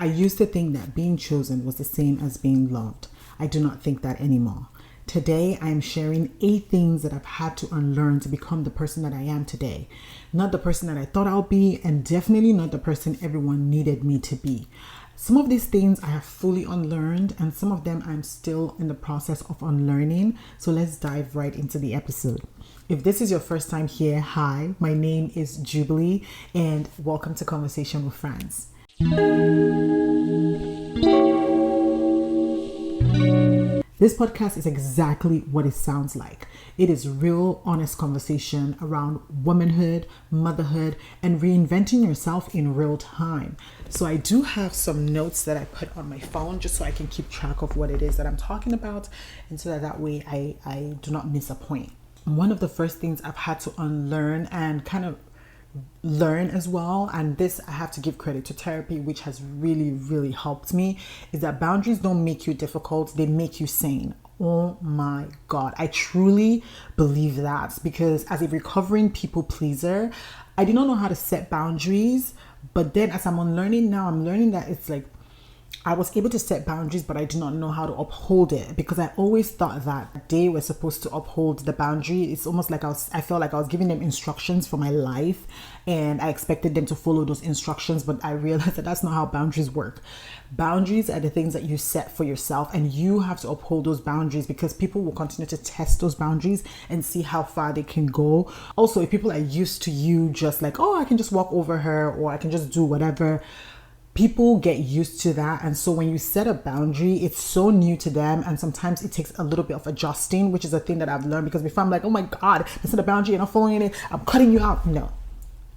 I used to think that being chosen was the same as being loved. I do not think that anymore. Today, I am sharing 8 things that I've had to unlearn to become the person that I am today. Not the person that I thought I'll be, and definitely not the person everyone needed me to be. Some of these things I have fully unlearned, and some of them I'm still in the process of unlearning. So let's dive right into the episode. If this is your first time here, hi, my name is Jubilee, and welcome to Conversation with Friends. This podcast is exactly what it sounds like. It is real, honest conversation around womanhood, motherhood, and reinventing yourself in real time. So I do have some notes that I put on my phone just so I can keep track of what it is that I'm talking about, and so that way I do not miss a point. One of the first things I've had to unlearn and kind of learn as well, and this I have to give credit to therapy, which has really helped me, is that boundaries don't make you difficult, they make you sane. Oh my God, I truly believe that, because as a recovering people pleaser, I did not know how to set boundaries, but then as I'm unlearning now, I'm learning that it's like I was able to set boundaries, but I did not know how to uphold it, because I always thought that they were supposed to uphold the boundary. It's almost like I felt like I was giving them instructions for my life, and I expected them to follow those instructions, but I realized that that's not how boundaries work. Boundaries are the things that you set for yourself, and you have to uphold those boundaries, because people will continue to test those boundaries and see how far they can go. Also, if people are used to you just like, oh, I can just walk over her, or I can just do whatever, people get used to that. And so when you set a boundary, it's so new to them, and sometimes it takes a little bit of adjusting, which is a thing that I've learned, because before I'm like, oh my God, that's not a boundary, you're not following it, I'm cutting you out. No,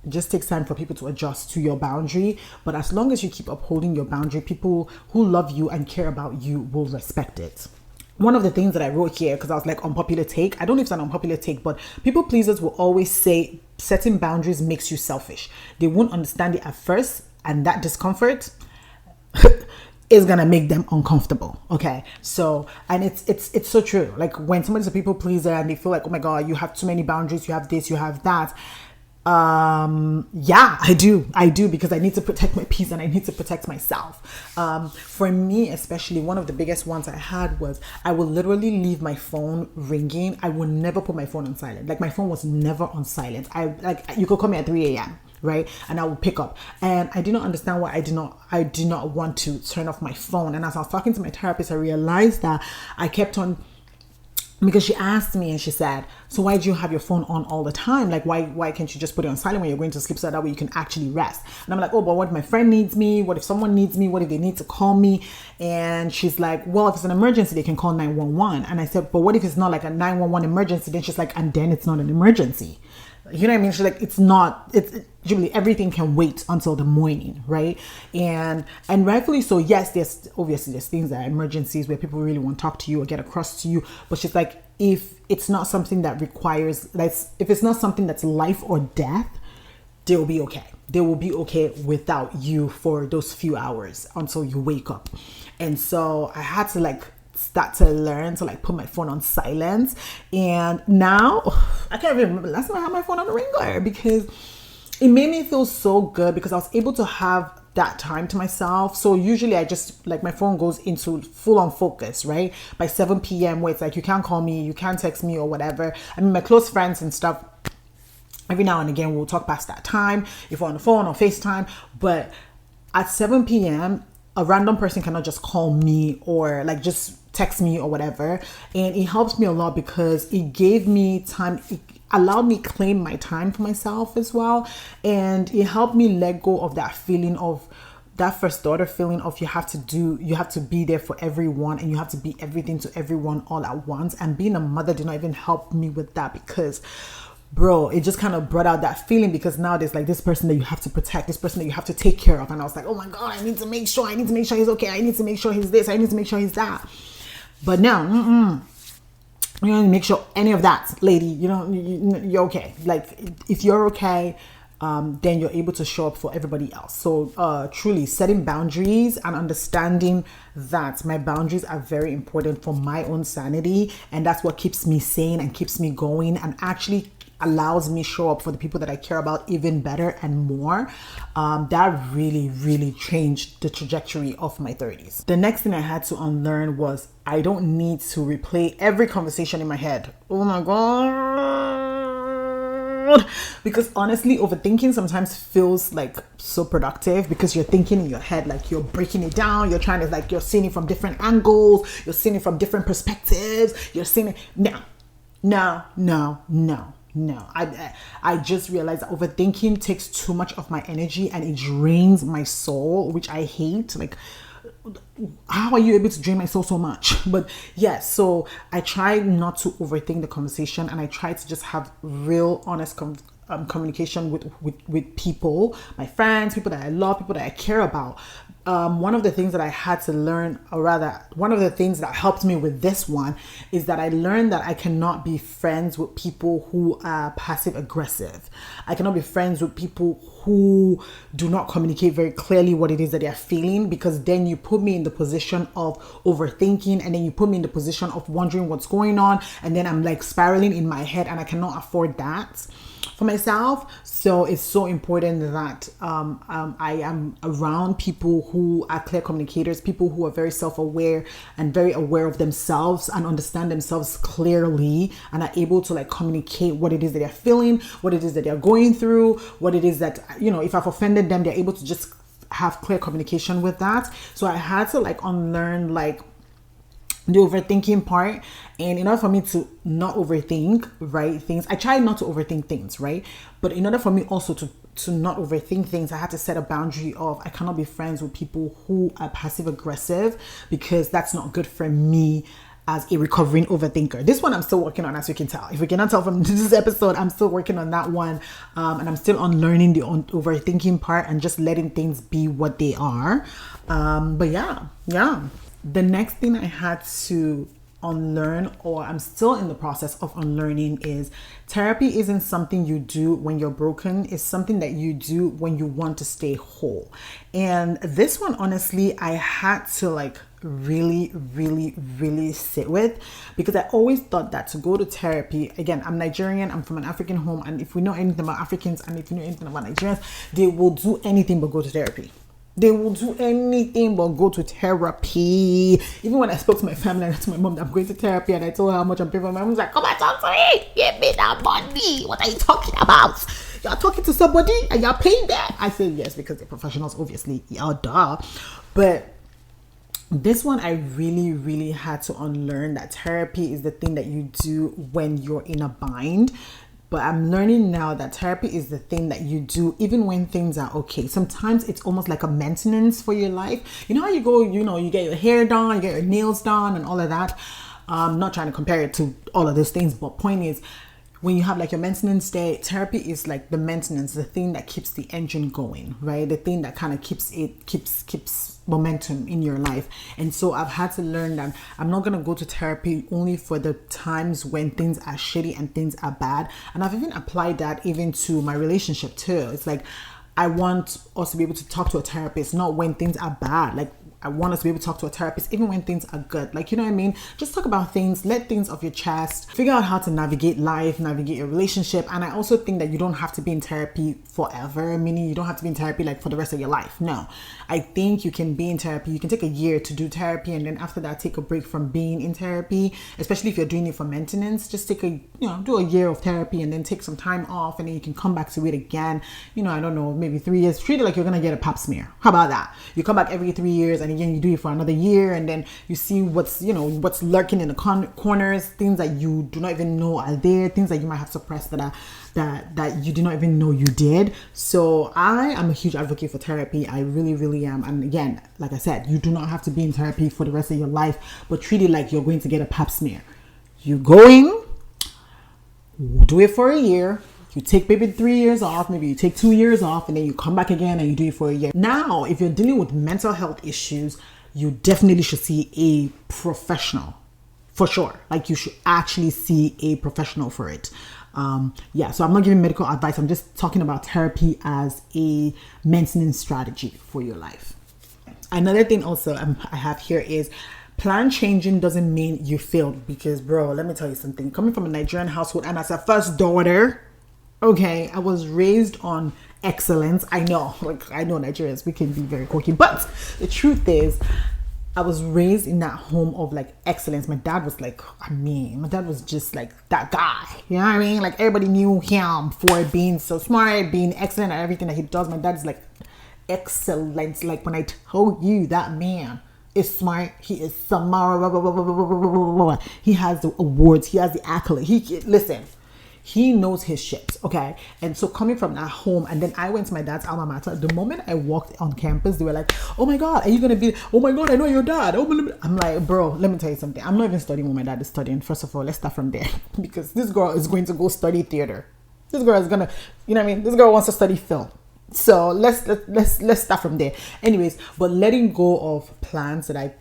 it just takes time for people to adjust to your boundary. But as long as you keep upholding your boundary, people who love you and care about you will respect it. One of the things that I wrote here, because I was like, unpopular take, I don't know if it's an unpopular take, but people pleasers will always say setting boundaries makes you selfish. They won't understand it at first, and that discomfort is gonna make them uncomfortable. Okay, so, and it's so true. Like when somebody's a people pleaser and they feel like, oh my God, you have too many boundaries, you have this, you have that. Yeah, I do, because I need to protect my peace and I need to protect myself. For me, especially, one of the biggest ones I had was I will literally leave my phone ringing. I will never put my phone on silent. Like my phone was never on silent. You could call me at 3 a.m. right? And I will pick up. And I did not understand why I did not want to turn off my phone. And as I was talking to my therapist, I realized that I kept on, because she asked me and she said, so why do you have your phone on all the time? Like, why can't you just put it on silent when you're going to sleep, so that way you can actually rest? And I'm like, oh, but what if my friend needs me? What if someone needs me? What if they need to call me? And she's like, well, if it's an emergency, they can call 911. And I said, but what if it's not like a 911 emergency? Then she's like, and then it's not an emergency. You know what I mean? She's like, it's Jubilee, everything can wait until the morning, right? And rightfully so. Yes, there's things that are emergencies where people really want to talk to you or get across to you. But she's like, if it's not something that requires, if it's not something that's life or death, they will be okay. They will be okay without you for those few hours until you wake up. And so I had to start to learn to put my phone on silence. And now I can't even remember last time I had my phone on a ringer, because it made me feel so good, because I was able to have that time to myself. So usually I just my phone goes into full on focus, right? By 7 p.m. where it's like, you can't call me, you can't text me or whatever. I mean, my close friends and stuff, every now and again we'll talk past that time if we're on the phone or FaceTime. But at 7 p.m. a random person cannot just call me or just text me or whatever. And it helped me a lot, because it gave me time. It allowed me claim my time for myself as well. And it helped me let go of that feeling of that first daughter feeling of you have to be there for everyone, and you have to be everything to everyone all at once. And being a mother did not even help me with that, because bro, it just kind of brought out that feeling, because now there's this person that you have to protect, this person that you have to take care of. And I was like, oh my God, I need to make sure he's okay. I need to make sure he's this. I need to make sure he's that. But now, you don't make sure any of that, lady. You're okay. If you're okay, then you're able to show up for everybody else. So truly setting boundaries and understanding that my boundaries are very important for my own sanity. And that's what keeps me sane and keeps me going, and actually allows me show up for the people that I care about even better and more. That really, really changed the trajectory of my 30s. The next thing I had to unlearn was I don't need to replay every conversation in my head. Oh my God. Because honestly, overthinking sometimes feels like so productive because you're thinking in your head, like you're breaking it down, you're trying to, like, you're seeing it from different angles, you're seeing it from different perspectives, you're seeing it. No. I just realized that overthinking takes too much of my energy and it drains my soul, which I hate. Like, how are you able to drain my soul so much? But yes, so I try not to overthink the conversation, and I try to just have real, honest communication with people, my friends, people that I love, people that I care about. One of the things that I had to learn, or rather, one of the things that helped me with this one, is that I learned that I cannot be friends with people who are passive aggressive. I cannot be friends with people who do not communicate very clearly what it is that they are feeling, because then you put me in the position of overthinking, and then you put me in the position of wondering what's going on, and then I'm like spiraling in my head, and I cannot afford that for myself. So it's so important that I am around people who are clear communicators, people who are very self-aware and very aware of themselves and understand themselves clearly, and are able to like communicate what it is that they're feeling, what it is that they're going through, what it is that, you know, if I've offended them, they're able to just have clear communication with that. So I had to like unlearn like the overthinking part. And in order for me to not overthink, right, things, I try not to overthink things, right? But in order for me also to not overthink things, I had to set a boundary of I cannot be friends with people who are passive aggressive, because that's not good for me as a recovering overthinker. This one I'm still working on, as you can tell. If you cannot tell from this episode, I'm still working on that one. And I'm still unlearning the overthinking part and just letting things be what they are. But yeah. The next thing I had to unlearn, or I'm still in the process of unlearning, is therapy isn't something you do when you're broken. It's something that you do when you want to stay whole. And this one, honestly, I had to like really sit with, because I always thought that to go to therapy, again, I'm Nigerian, I'm from an African home, and if we know anything about Africans and if you know anything about Nigerians, they will do anything but go to therapy. They will do anything but go to therapy. Even when I spoke to my family and to my mom that I'm going to therapy, and I told her how much I'm paying for, my mom's like, come and talk to me. Give me that money. What are you talking about? You're talking to somebody and you're paying that. I said yes, because they're professionals, obviously. Yeah, duh. But this one, I really had to unlearn that therapy is the thing that you do when you're in a bind. But I'm learning now that therapy is the thing that you do even when things are okay. Sometimes it's almost like a maintenance for your life. You know how you go, you know, you get your hair done, you get your nails done and all of that. I'm not trying to compare it to all of those things, but point is, when you have like your maintenance day, therapy is like the maintenance, the thing that keeps the engine going, right? The thing that kind of keeps momentum in your life. And so I've had to learn that I'm not going to go to therapy only for the times when things are shitty and things are bad. And I've even applied that even to my relationship too. It's like, I want us to be able to talk to a therapist, not when things are bad. Like, I want us to be able to talk to a therapist even when things are good. Like, you know what I mean? Just talk about things, let things off your chest, figure out how to navigate life, navigate your relationship. And I also think that you don't have to be in therapy forever, meaning you don't have to be in therapy like for the rest of your life. No, I think you can be in therapy. You can take a year to do therapy, and then after that, take a break from being in therapy, especially if you're doing it for maintenance. Just take do a year of therapy and then take some time off, and then you can come back to it again. You know, I don't know, maybe 3 years. Treat it like you're going to get a pap smear. How about that? You come back every 3 years, and again, you do it for another year, and then you see what's lurking in the corners, things that you do not even know are there, things that you might have suppressed that you do not even know you did. So I am a huge advocate for therapy. I really am. And again, like I said, you do not have to be in therapy for the rest of your life, but treat it like you're going to get a pap smear. You're going, do it for a year. You take maybe 3 years off, maybe you take 2 years off, and then you come back again and you do it for a year. Now, if you're dealing with mental health issues, you definitely should see a professional, for sure. Like, you should actually see a professional for it. So I'm not giving medical advice. I'm just talking about therapy as a maintenance strategy for your life. Another thing also I have here is, plan changing doesn't mean you failed, because bro, let me tell you something. Coming from a Nigerian household and as a first daughter, Okay, I was raised on excellence. I know, I know Nigerians, we can be very quirky, but the truth is, I was raised in that home of like excellence. My dad was like, my dad was just like that guy. You know what I mean? Like everybody knew him for being so smart, being excellent at everything that he does. My dad's like excellence. Like when I told you that man is smart, he is smart. He has the awards, he has the accolade. Listen. He knows his shit, okay? And so coming from that home, and then I went to my dad's alma mater. The moment I walked on campus, they were like, oh my God, are you gonna be, oh my God, I know your dad. I'm like, bro, let me tell you something. I'm not even studying what my dad is studying. First of all, let's start from there. Because this girl is going to go study theater. This girl is gonna, you know what I mean? This girl wants to study film. So let's start from there. Anyways, but letting go of plans that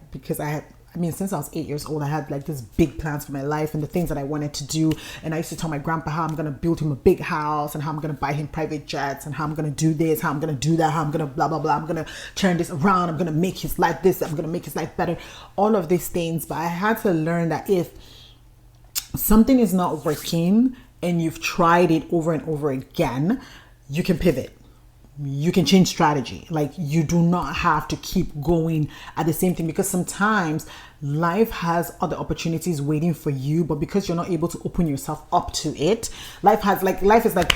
since I was 8 years old, I had like this big plans for my life and the things that I wanted to do. And I used to tell my grandpa how I'm going to build him a big house and how I'm going to buy him private jets and how I'm going to do this, how I'm going to do that, how I'm going to blah, blah, blah. I'm going to turn this around. I'm going to make his life this. I'm going to make his life better. All of these things. But I had to learn that if something is not working and you've tried it over and over again, you can pivot. You can change strategy. Like you do not have to keep going at the same thing, because sometimes life has other opportunities waiting for you, but because you're not able to open yourself up to it, life is like,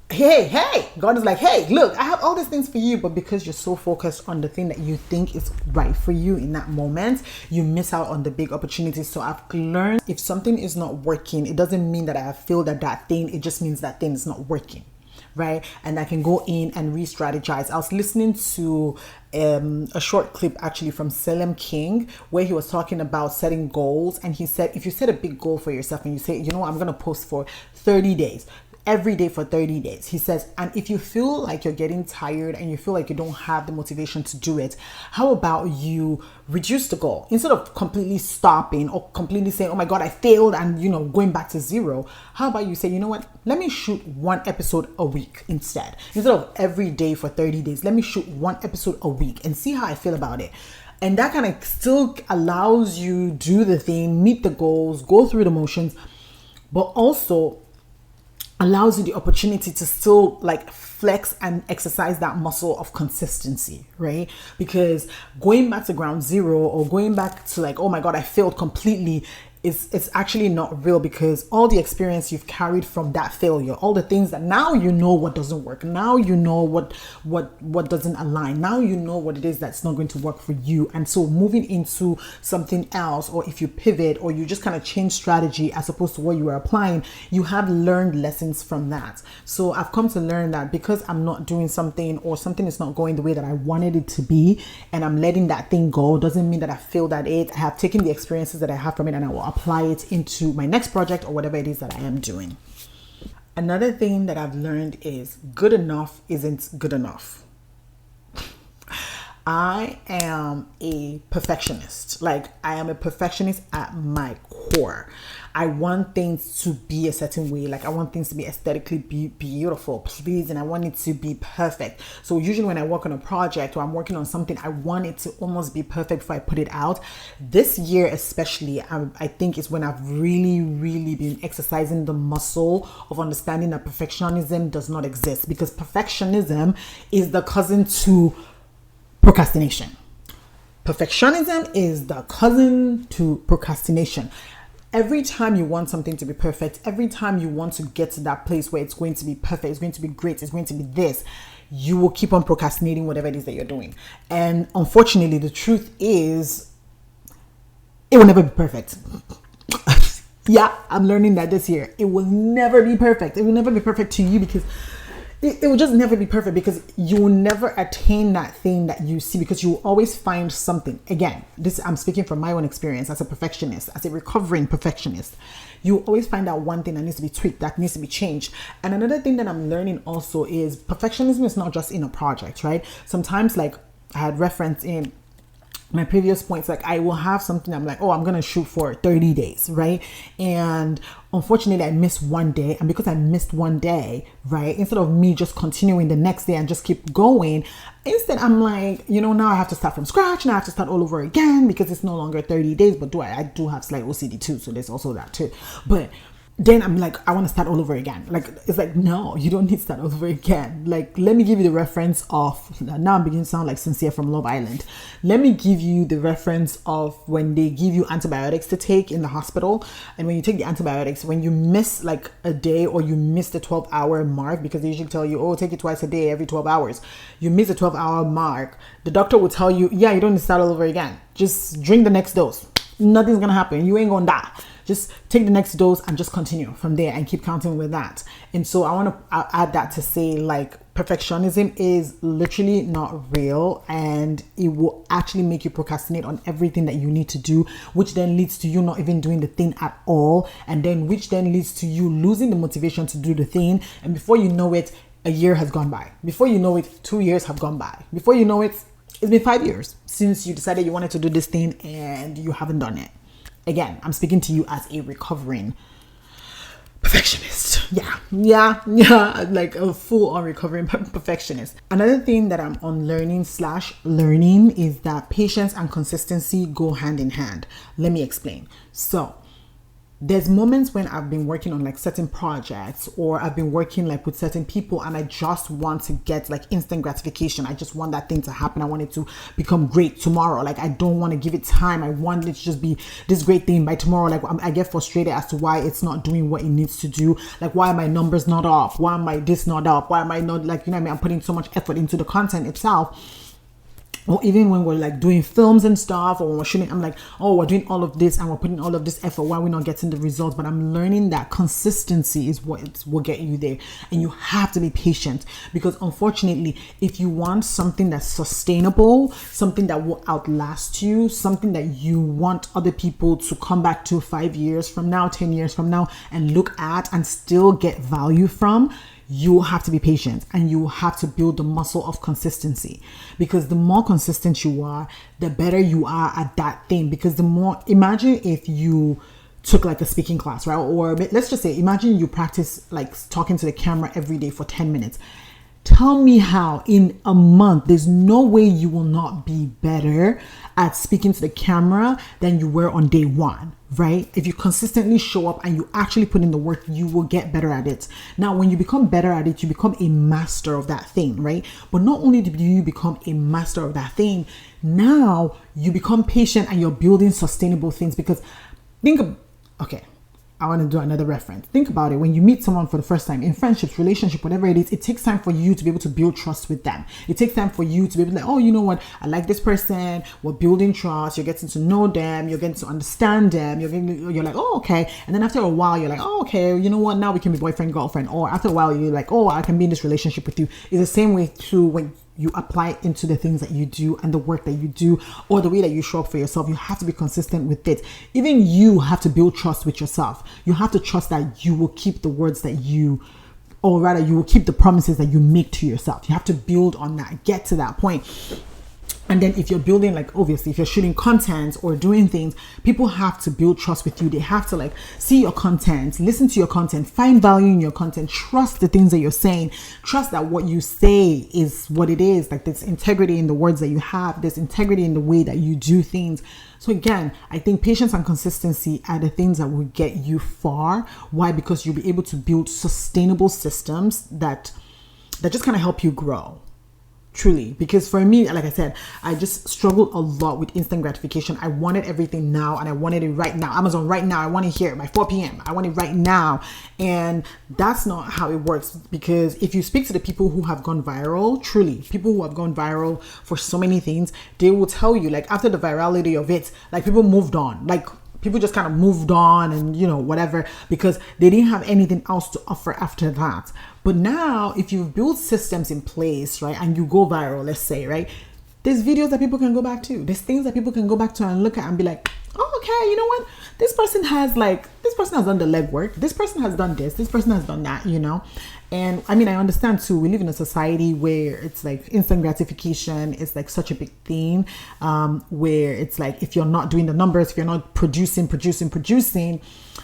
hey, God is like, hey, look, I have all these things for you, but because you're so focused on the thing that you think is right for you in that moment, you miss out on the big opportunities. So I've learned if something is not working, it doesn't mean that I have failed at that thing. It just means that thing is not working. Right? And I can go in and re-strategize. I was listening to a short clip actually from Selim King, where he was talking about setting goals. And he said, if you set a big goal for yourself and you say, you know what, I'm going to post for 30 days, every day for 30 days. He says, and if you feel like you're getting tired and you feel like you don't have the motivation to do it, how about you reduce the goal? Instead of completely stopping or completely saying, oh my God, I failed, and going back to zero, how about you say, you know what, let me shoot one episode a week instead. Instead of every day for 30 days, let me shoot one episode a week and see how I feel about it. And that kind of still allows you do the thing, meet the goals, go through the motions, but also allows you the opportunity to still like flex and exercise that muscle of consistency, right? Because going back to ground zero or going back to like, oh my God, I failed completely, it's actually not real, because all the experience you've carried from that failure, all the things that now you know what doesn't work, now you know what doesn't align, now you know what it is that's not going to work for you. And so moving into something else, or if you pivot or you just kind of change strategy as opposed to what you were applying, you have learned lessons from that. So I've come to learn that because I'm not doing something, or something is not going the way that I wanted it to be, and I'm letting that thing go, doesn't mean that I failed at it. I have taken the experiences that I have from it and I will apply it into my next project or whatever it is that I am doing. Another thing that I've learned is good enough isn't good enough. I am a perfectionist. Like, I am a perfectionist at my core. I want things to be a certain way. Like, I want things to be aesthetically beautiful, pleasing. I want it to be perfect. So usually when I work on a project or I'm working on something, I want it to almost be perfect before I put it out. This year especially, I think is when I've really, really been exercising the muscle of understanding that perfectionism does not exist, because perfectionism is the cousin to procrastination. Perfectionism is the cousin to procrastination. Every time you want something to be perfect, every time you want to get to that place where it's going to be perfect, it's going to be great, it's going to be this, you will keep on procrastinating whatever it is that you're doing. And unfortunately, the truth is, it will never be perfect. Yeah, I'm learning that this year. It will never be perfect. It will never be perfect to you, because it will just never be perfect, because you will never attain that thing that you see, because you will always find something. Again, I'm speaking from my own experience as a perfectionist, as a recovering perfectionist. You will always find that one thing that needs to be tweaked, that needs to be changed. And another thing that I'm learning also is perfectionism is not just in a project, right? Sometimes, like I had referenced in my previous points, like I will have something, I'm like, oh, I'm going to shoot for 30 days, right? And unfortunately I missed one day. And because I missed one day, right, instead of me just continuing the next day and just keep going, instead I'm like, now I have to start from scratch. Now I have to start all over again, because it's no longer 30 days. But I do have slight OCD too. So there's also that too. But then I'm like, I want to start all over again. Like, it's like, no, you don't need to start all over again. Like, let me give you the reference of, now I'm beginning to sound like Sincere from Love Island. Let me give you the reference of when they give you antibiotics to take in the hospital. And when you take the antibiotics, when you miss like a day or you miss the 12-hour mark, because they usually tell you, oh, take it twice a day, every 12 hours. You miss the 12-hour mark, the doctor will tell you, yeah, you don't need to start all over again. Just drink the next dose. Nothing's going to happen. You ain't going to die. Just take the next dose and just continue from there and keep counting with that. And so I want to add that to say, like, perfectionism is literally not real, and it will actually make you procrastinate on everything that you need to do, which then leads to you not even doing the thing at all, and then which then leads to you losing the motivation to do the thing. And before you know it, a year has gone by. Before you know it, 2 years have gone by. Before you know it, it's been 5 years since you decided you wanted to do this thing and you haven't done it. Again, I'm speaking to you as a recovering perfectionist. Yeah, like a full-on recovering perfectionist. Another thing that I'm unlearning/learning is that patience and consistency go hand in hand. Let me explain. So, there's moments when I've been working on like certain projects, or I've been working like with certain people, and I just want to get like instant gratification. I just want that thing to happen. I want it to become great tomorrow. Like, I don't want to give it time. I want it to just be this great thing by tomorrow. Like, I get frustrated as to why it's not doing what it needs to do. Like, why are my numbers not up? Why am I this not up? Why am I not, like, you know what I mean? I'm putting so much effort into the content itself. Or even when we're like doing films and stuff, or when we're shooting, I'm like, oh, we're doing all of this and we're putting all of this effort. Why are we not getting the results? But I'm learning that consistency is what will get you there. And you have to be patient, because unfortunately, if you want something that's sustainable, something that will outlast you, something that you want other people to come back to 5 years from now, 10 years from now, and look at and still get value from, you have to be patient, and you have to build the muscle of consistency, because the more consistent you are, the better you are at that thing. Because the more, imagine if you took like a speaking class, right? Or let's just say, imagine you practice like talking to the camera every day for 10 minutes. Tell me how in a month, there's no way you will not be better at speaking to the camera than you were on day one, right? If you consistently show up and you actually put in the work, you will get better at it. Now, when you become better at it, you become a master of that thing, right? But not only do you become a master of that thing, now you become patient and you're building sustainable things. Because I want to do another reference. Think about it. When you meet someone for the first time, in friendships, relationship, whatever it is, it takes time for you to be able to build trust with them. It takes time for you to be able to like, oh, you know what? I like this person. We're building trust. You're getting to know them. You're getting to understand them. You're like, oh, okay. And then after a while, you're like, oh, okay. You know what? Now we can be boyfriend, girlfriend. Or after a while, you're like, oh, I can be in this relationship with you. It's the same way too when you apply it into the things that you do and the work that you do, or the way that you show up for yourself. You have to be consistent with it. Even you have to build trust with yourself. You have to trust that you will keep the words that you will keep the promises that you make to yourself. You have to build on that, get to that point. And then if you're building, like, obviously, if you're shooting content or doing things, people have to build trust with you. They have to like see your content, listen to your content, find value in your content, trust the things that you're saying, trust that what you say is what it is. Like, there's integrity in the words that you have, there's integrity in the way that you do things. So again, I think patience and consistency are the things that will get you far. Why? Because you'll be able to build sustainable systems that just kind of help you grow. Truly, because for me, like I said, I just struggled a lot with instant gratification. I wanted everything now, and I wanted it right now. Amazon right now. I want it here by 4 p.m. I want it right now. And that's not how it works, because if you speak to the people who have gone viral, truly, people who have gone viral for so many things, they will tell you, like, after the virality of it, like, people moved on. Like, people just kind of moved on and, you know, whatever, because they didn't have anything else to offer after that. But now, if you've built systems in place, right, and you go viral, let's say, right, there's videos that people can go back to. There's things that people can go back to and look at and be like, oh, okay, you know what? This person has done the legwork. This person has done this. This person has done that, you know? And I mean, I understand too, we live in a society where it's like instant gratification is like such a big thing, where it's like, if you're not doing the numbers, if you're not producing,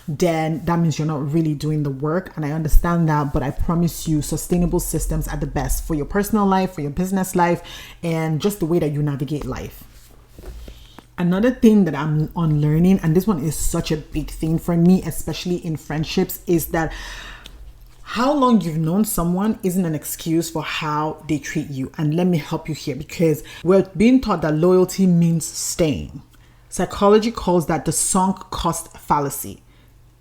then that means you're not really doing the work. And I understand that, but I promise you, sustainable systems are the best for your personal life, for your business life, and just the way that you navigate life. Another thing that I'm unlearning, and this one is such a big thing for me, especially in friendships, is that how long you've known someone isn't an excuse for how they treat you. And let me help you here, because we're being taught that loyalty means staying. Psychology calls that the sunk cost fallacy.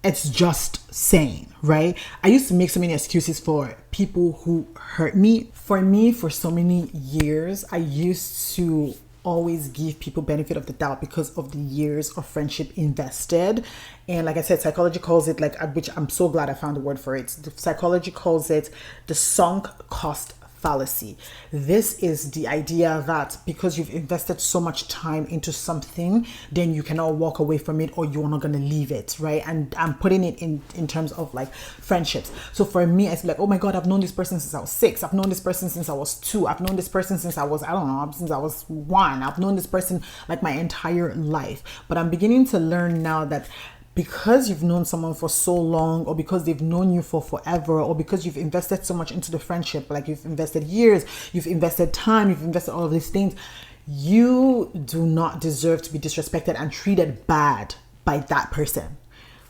It's just saying, right? I used to make so many excuses for people who hurt me. For me, for so many years, I used to always give people benefit of the doubt because of the years of friendship invested. And like I said, psychology calls it, which I'm so glad I found the word for it. The psychology calls it the sunk cost fallacy. This is the idea that because you've invested so much time into something, then you cannot walk away from it, or you're not going to leave it, right? And I'm putting it in terms of like friendships. So for me, it's like, oh my God, I've known this person since I was 6. I've known this person since I was 2. I've known this person since I was, I don't know, since I was 1. I've known this person like my entire life. But I'm beginning to learn now that because you've known someone for so long, or because they've known you for forever, or because you've invested so much into the friendship, like you've invested years, you've invested time, you've invested all of these things, you do not deserve to be disrespected and treated bad by that person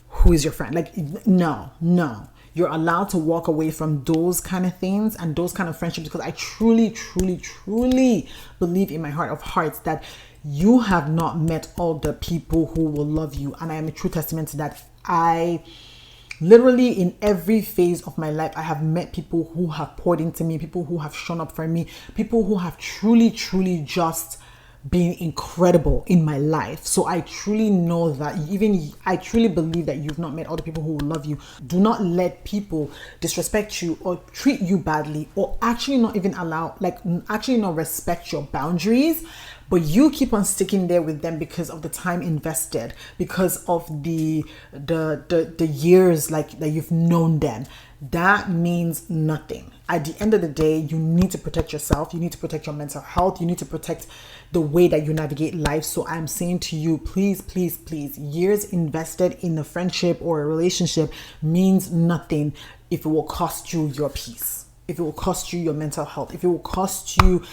who is your friend. Like, no. You're allowed to walk away from those kind of things and those kind of friendships, because I truly, truly, truly believe in my heart of hearts that you have not met all the people who will love you. And I am a true testament to that. I literally, in every phase of my life, I have met people who have poured into me, people who have shown up for me, people who have truly, truly just been incredible in my life. So I truly know that I truly believe that you've not met all the people who will love you. Do not let people disrespect you or treat you badly, or actually not even actually not respect your boundaries. But you keep on sticking there with them because of the time invested, because of the years like that you've known them. That means nothing. At the end of the day, you need to protect yourself. You need to protect your mental health. You need to protect the way that you navigate life. So I'm saying to you, please, please, please, years invested in a friendship or a relationship means nothing if it will cost you your peace, if it will cost you your mental health, if it will cost you,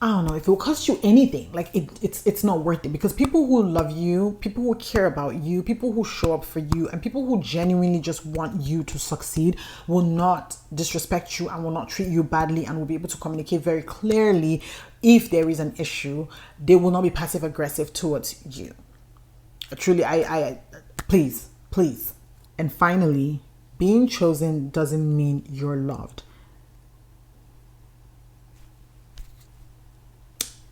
I don't know, if it will cost you anything. Like it's not worth it, because people who love you, people who care about you, people who show up for you, and people who genuinely just want you to succeed will not disrespect you and will not treat you badly, and will be able to communicate very clearly if there is an issue. They will not be passive aggressive towards you. Truly, I please. And finally, being chosen doesn't mean you're loved.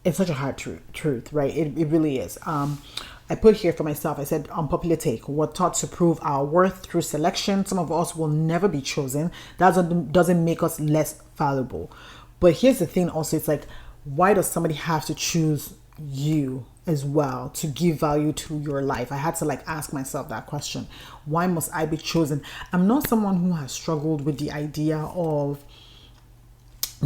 It's such a hard truth, right? It really is. I put here for myself, I said, unpopular take. We're taught to prove our worth through selection. Some of us will never be chosen. That doesn't make us less valuable. But here's the thing also, it's like, why does somebody have to choose you as well to give value to your life? I had to ask myself that question. Why must I be chosen? I'm not someone who has struggled with the idea of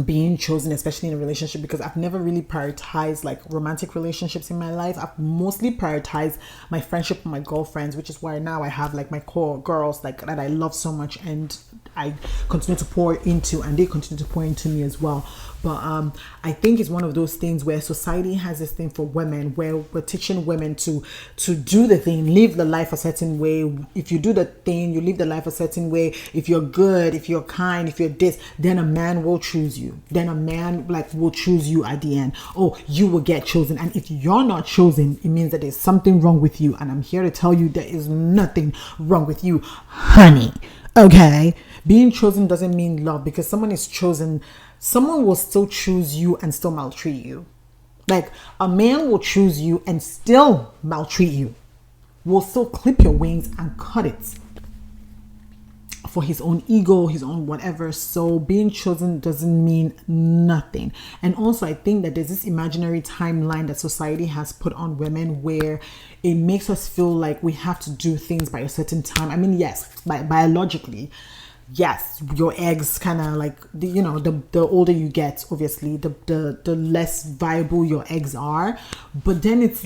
being chosen, especially in a relationship, because I've never really prioritized romantic relationships in my life. I've mostly prioritized my friendship with my girlfriends, which is why now I have my core girls that I love so much, and I continue to pour into, and they continue to pour into me as well. But I think it's one of those things where society has this thing for women, where we're teaching women to do the thing, live the life a certain way. If you do the thing, you live the life a certain way. If you're good, if you're kind, if you're this, then a man will choose you. Then a man will choose you at the end. Oh, you will get chosen. And if you're not chosen, it means that there's something wrong with you. And I'm here to tell you there is nothing wrong with you, honey. Okay? Being chosen doesn't mean love, because someone is chosen. Someone will still choose you and still maltreat you. A man will choose you and still maltreat you. Will still clip your wings and cut it for his own ego, his own whatever. So being chosen doesn't mean nothing. And also, I think that there's this imaginary timeline that society has put on women where it makes us feel like we have to do things by a certain time. I mean, yes, biologically, yes, your eggs kind of the older you get, obviously, the less viable your eggs are. But then it's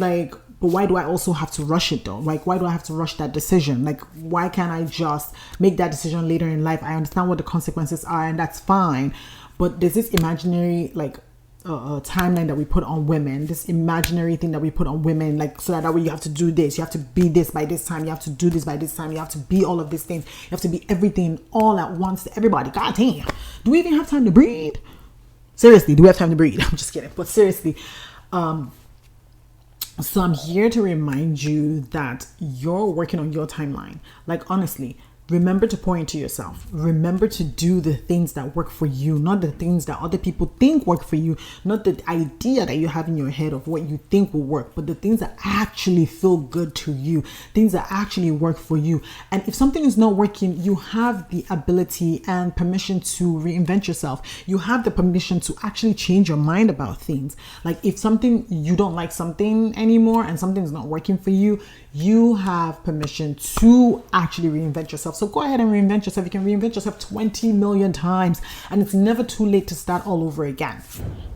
but why do I also have to rush it though? Why do I have to rush that decision? Why can't I just make that decision later in life? I understand what the consequences are, and that's fine. But there's this imaginary timeline that we put on women, this imaginary thing that we put on women, like, so that way you have to do this, you have to be this by this time, you have to do this by this time, you have to be all of these things, you have to be everything all at once to everybody. God damn, do we even have time to breathe? Seriously, do we have time to breathe? I'm just kidding, but seriously, so I'm here to remind you that you're working on your timeline. Like, honestly, remember to pour into yourself. Remember to do the things that work for you, not the things that other people think work for you, not the idea that you have in your head of what you think will work, but the things that actually feel good to you, things that actually work for you. And if something is not working, you have the ability and permission to reinvent yourself. You have the permission to actually change your mind about things. Like, if something, you don't like something anymore and something's not working for you, you have permission to actually reinvent yourself. So go ahead and reinvent yourself. You can reinvent yourself 20 million times, and it's never too late to start all over again.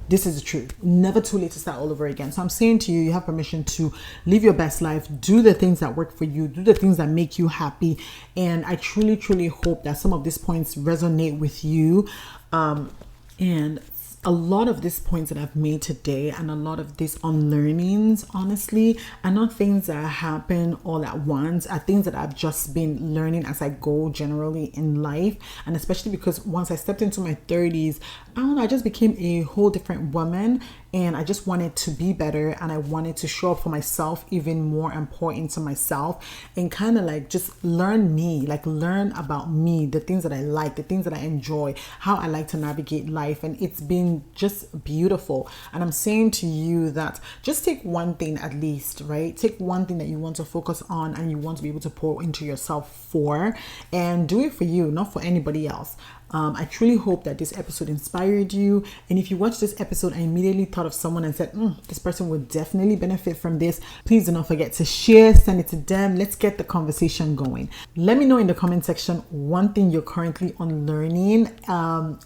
This is the truth. Never too late to start all over again. So I'm saying to you, you have permission to live your best life, do the things that work for you, do the things that make you happy. And I truly, truly hope that some of these points resonate with you. And a lot of these points that I've made today and a lot of these unlearnings, honestly, are not things that happen all at once, are things that I've just been learning as I go generally in life. And especially because once I stepped into my 30s, I don't know, I just became a whole different woman, and I just wanted to be better, and I wanted to show up for myself even more and pour into myself and kind of like just learn me, like learn about me, the things that I like, the things that I enjoy, how I like to navigate life. And it's been just beautiful. And I'm saying to you that just take one thing at least, right? Take one thing that you want to focus on and you want to be able to pour into yourself for, and do it for you, not for anybody else. I truly hope that this episode inspired you. And if you watched this episode and immediately thought of someone and said, this person would definitely benefit from this, please do not forget to share, send it to them. Let's get the conversation going. Let me know in the comment section one thing you're currently unlearning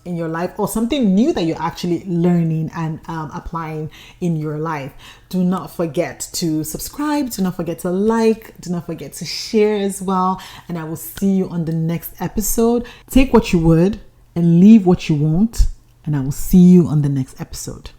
in your life, or something new that you're actually learning and applying in your life. Do not forget to subscribe. Do not forget to like. Do not forget to share as well. And I will see you on the next episode. Take what you would and leave what you won't. And I will see you on the next episode.